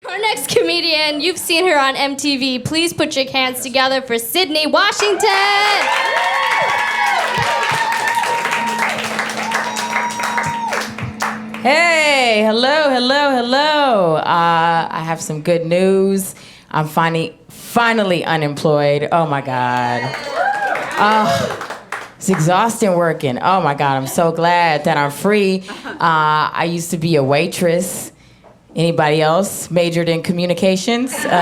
Our next comedian, you've seen her on MTV. Please put your hands together for Sydnee, Washington. Hey, hello. I have some good news. I'm finally unemployed. Oh my God. It's exhausting working. Oh my God, I'm so glad that I'm free. I used to be a waitress. Anybody else majored in communications? Yes,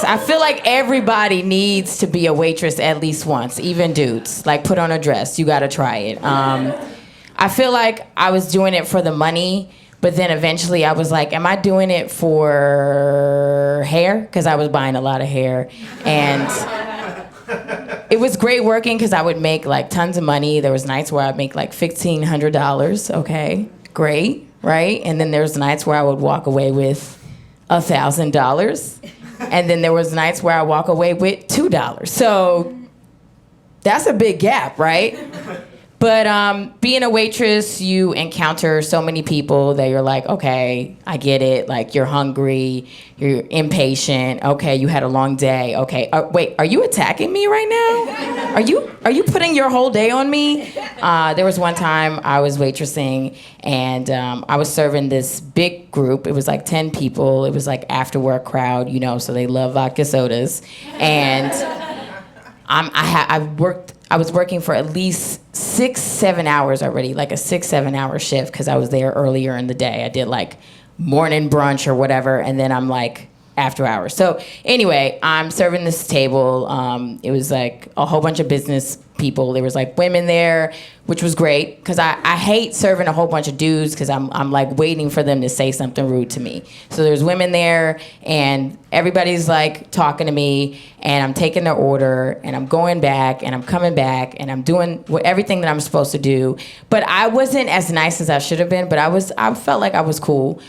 I feel like everybody needs to be a waitress at least once, even dudes. Like, put on a dress, you gotta try it. I feel like I was doing it for the money, but then eventually I was like, am I doing it for hair? Because I was buying a lot of hair. And it was great working because I would make like tons of money. There was nights where I'd make like $1,500, okay, great. Right? And then there's nights where I would walk away with $1,000. And then there was nights where I walk away with $2. So that's a big gap, right? But being a waitress, you encounter so many people that you're like, okay, I get it. Like, you're hungry, you're impatient. Okay, you had a long day. Okay, wait, are you attacking me right now? Are you putting your whole day on me? There was one time I was waitressing and I was serving this big group. It was like 10 people. It was like after work crowd, you know, so they love vodka sodas. And I was working for at least 6-7 hours already, like a 6-7 hour shift, because I was there earlier in the day. I did like morning brunch or whatever, and then I'm like after hours. So anyway, I'm serving this table. It was like a whole bunch of business people. There was like women there, which was great, because I hate serving a whole bunch of dudes because I'm like waiting for them to say something rude to me. So there's women there, and everybody's like talking to me, and I'm taking their order, and I'm going back, and I'm coming back, and I'm doing everything that I'm supposed to do. But I wasn't as nice as I should have been, but I felt like I was cool.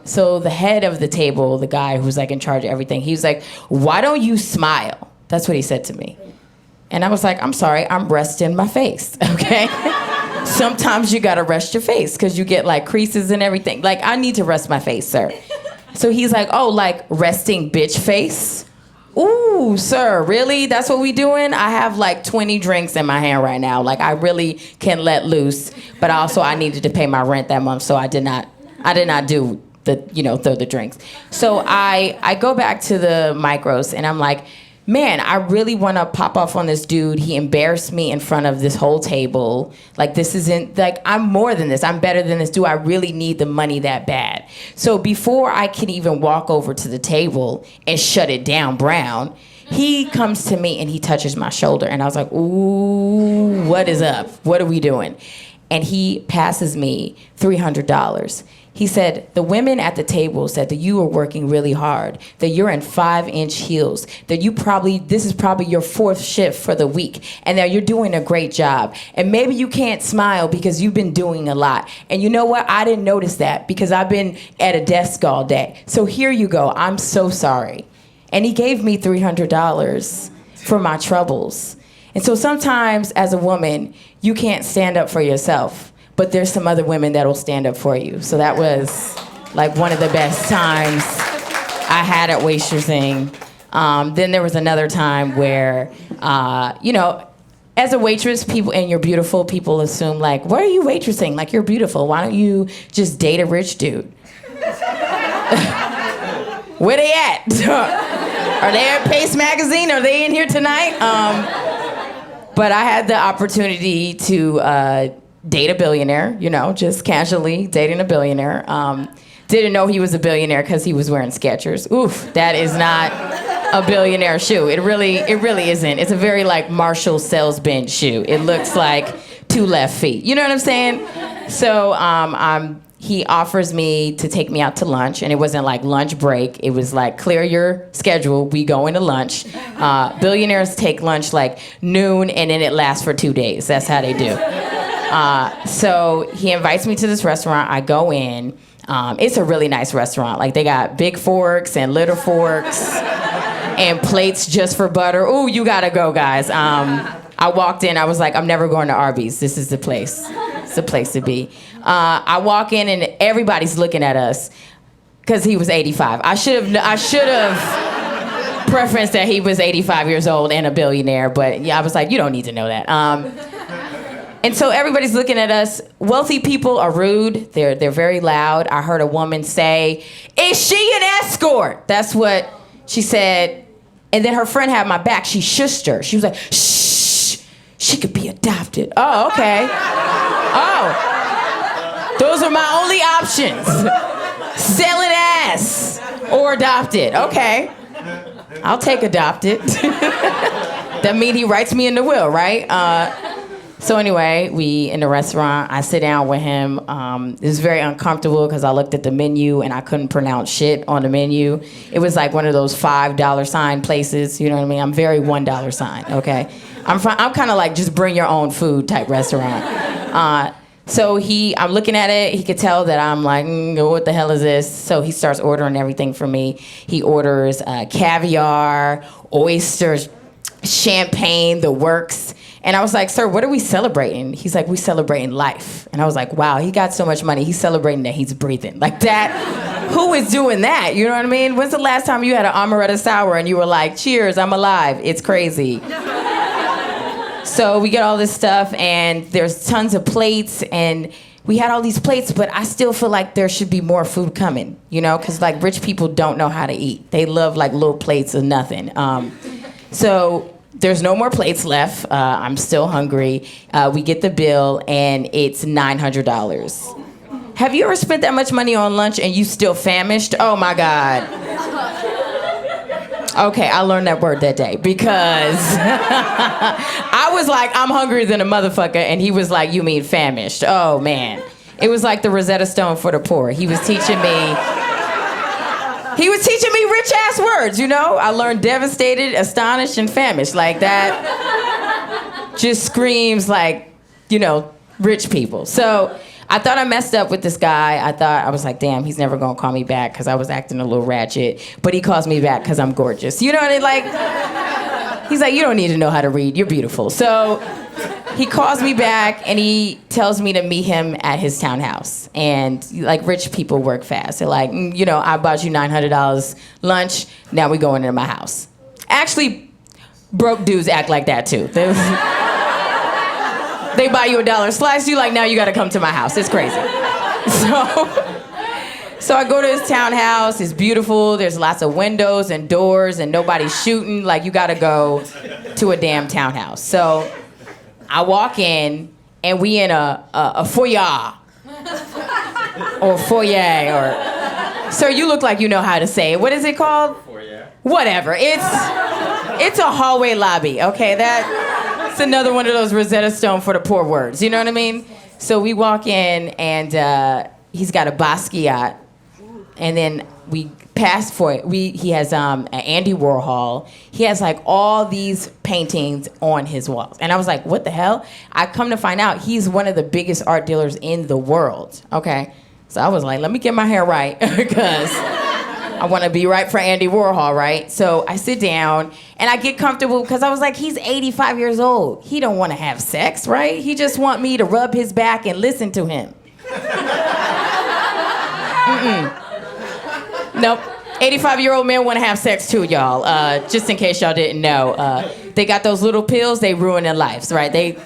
So the head of the table, the guy who's like in charge of everything, he was like, "Why don't you smile?" That's what he said to me. And I was like, I'm sorry, I'm resting my face, okay? Sometimes you gotta rest your face because you get like creases and everything. Like, I need to rest my face, sir. So he's like, oh, like resting bitch face? Ooh, sir, really? That's what we doing? I have like 20 drinks in my hand right now. Like, I really can let loose, but also I needed to pay my rent that month, so I did not do throw the drinks. So I go back to the micros and I'm like, man, I really want to pop off on this dude. He embarrassed me in front of this whole table. Like, this isn't, like, I'm more than this. I'm better than this. Do I really need the money that bad? So before I can even walk over to the table and shut it down brown, he comes to me and he touches my shoulder. And I was like, ooh, what is up? What are we doing? And he passes me $300. He said, the women at the table said that you are working really hard, that you're in 5-inch heels, that this is probably your 4th shift for the week, and that you're doing a great job. And maybe you can't smile because you've been doing a lot. And you know what? I didn't notice that because I've been at a desk all day. So here you go. I'm so sorry. And he gave me $300 for my troubles. And so sometimes as a woman, you can't stand up for yourself. But there's some other women that'll stand up for you. So that was like one of the best times I had at waitressing. Then there was another time where, as a waitress, people, and you're beautiful, people assume like, why are you waitressing? Like, you're beautiful. Why don't you just date a rich dude? Where they at? Are they at Pace Magazine? Are they in here tonight? But I had the opportunity to date a billionaire, just casually dating a billionaire. Didn't know he was a billionaire because he was wearing Skechers. Oof, that is not a billionaire shoe. It really isn't. It's a very like Marshall sales bench shoe. It looks like 2 left feet. You know what I'm saying? So he offers me to take me out to lunch, and it wasn't like lunch break. It was like, clear your schedule, we go into lunch. Billionaires take lunch like noon, and then it lasts for 2 days. That's how they do. So he invites me to this restaurant. I go in. It's a really nice restaurant. Like, they got big forks and little forks and plates just for butter. Ooh, you gotta go, guys. I walked in. I was like, I'm never going to Arby's. This is the place. It's the place to be. I walk in, and everybody's looking at us. because he was 85. I should have preferenced that he was 85 years old and a billionaire, but yeah, I was like, you don't need to know that. And so everybody's looking at us. Wealthy people are rude. They're very loud. I heard a woman say, "Is she an escort?" That's what she said. And then her friend had my back. She shushed her. She was like, "Shh, she could be adopted." Oh, okay. Oh, those are my only options. Selling ass or adopted. Okay. I'll take adopted. That means he writes me in the will, right? So anyway, we in the restaurant, I sit down with him. It was very uncomfortable because I looked at the menu and I couldn't pronounce shit on the menu. It was like one of those $5 sign places, you know what I mean? I'm very $1 sign, okay? I'm kind of like just bring your own food type restaurant. So I'm looking at it, he could tell that I'm like, what the hell is this? So he starts ordering everything for me. He orders caviar, oysters, champagne, the works. And I was like, "Sir, what are we celebrating?" He's like, "We celebrating life." And I was like, wow, he got so much money. He's celebrating that he's breathing. Like that, who is doing that? You know what I mean? When's the last time you had an amaretto sour and you were like, "Cheers, I'm alive"? It's crazy. So we get all this stuff and there's tons of plates and we had all these plates, but I still feel like there should be more food coming, you know? Because like rich people don't know how to eat. They love like little plates of nothing. So there's no more plates left. I'm still hungry. We get the bill and it's $900. Have you ever spent that much money on lunch and you still famished? Oh my God. Okay, I learned that word that day because I was like, I'm hungrier than a motherfucker, and he was like, you mean famished? Oh man. It was like the Rosetta Stone for the poor. He was teaching me rich ass words, you know? I learned devastated, astonished, and famished. Like that just screams like, you know, rich people. So I thought I messed up with this guy. I was like, damn, he's never gonna call me back because I was acting a little ratchet. But he calls me back because I'm gorgeous. You know what I mean? Like, he's like, you don't need to know how to read. You're beautiful. So he calls me back and he tells me to meet him at his townhouse. And like rich people work fast. They're like, you know, I bought you $900 lunch. Now we going into my house. Actually, broke dudes act like that too. They buy you $1 slice, you like, now you gotta come to my house. It's crazy. So I go to his townhouse, it's beautiful, there's lots of windows and doors and nobody's shooting, like you gotta go to a damn townhouse. So I walk in and we in a foyer. Or foyer, or... Sir, you look like you know how to say it. What is it called? Foyer. Whatever, it's a hallway lobby, okay? That's another one of those Rosetta Stone for the poor words, you know what I mean? So we walk in and he's got a Basquiat, and then we pass for it. He has an Andy Warhol. He has like all these paintings on his walls. And I was like, what the hell? I come to find out he's one of the biggest art dealers in the world, okay? So I was like, let me get my hair right because I want to be right for Andy Warhol, right? So I sit down and I get comfortable because I was like, he's 85 years old. He don't want to have sex, right? He just want me to rub his back and listen to him. Nope. 85-year-old men want to have sex too, y'all. Just in case y'all didn't know. They got those little pills, they ruin their lives, right?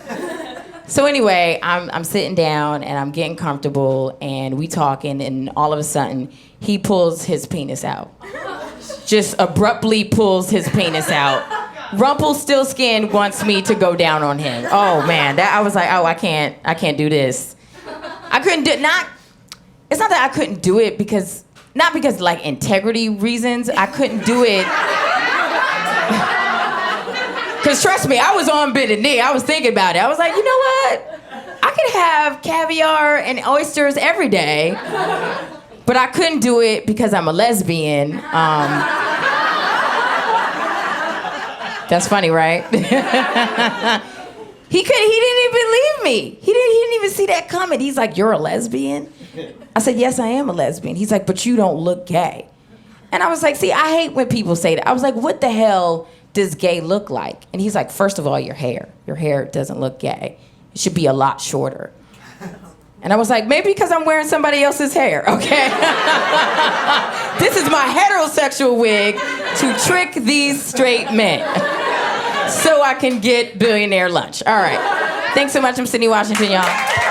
So anyway, I'm sitting down and I'm getting comfortable and we talking and all of a sudden he pulls his penis out. Just abruptly pulls his penis out. Rumpelstiltskin wants me to go down on him. Oh man, I was like, oh, I can't do this. I couldn't do it. It's not that I couldn't do it because like integrity reasons. I couldn't do it. Because trust me, I was on bended knee. I was thinking about it. I was like, you know what? I could have caviar and oysters every day, but I couldn't do it because I'm a lesbian. That's funny, right? He didn't even believe me. He didn't even see that coming. He's like, you're a lesbian? I said, yes, I am a lesbian. He's like, but you don't look gay. And I was like, see, I hate when people say that. I was like, what the hell does gay look like? And he's like, first of all, your hair. Your hair doesn't look gay. It should be a lot shorter. And I was like, maybe because I'm wearing somebody else's hair, okay? This is my heterosexual wig to trick these straight men so I can get billionaire lunch. All right. Thanks so much. I'm Sydnee Washington, y'all.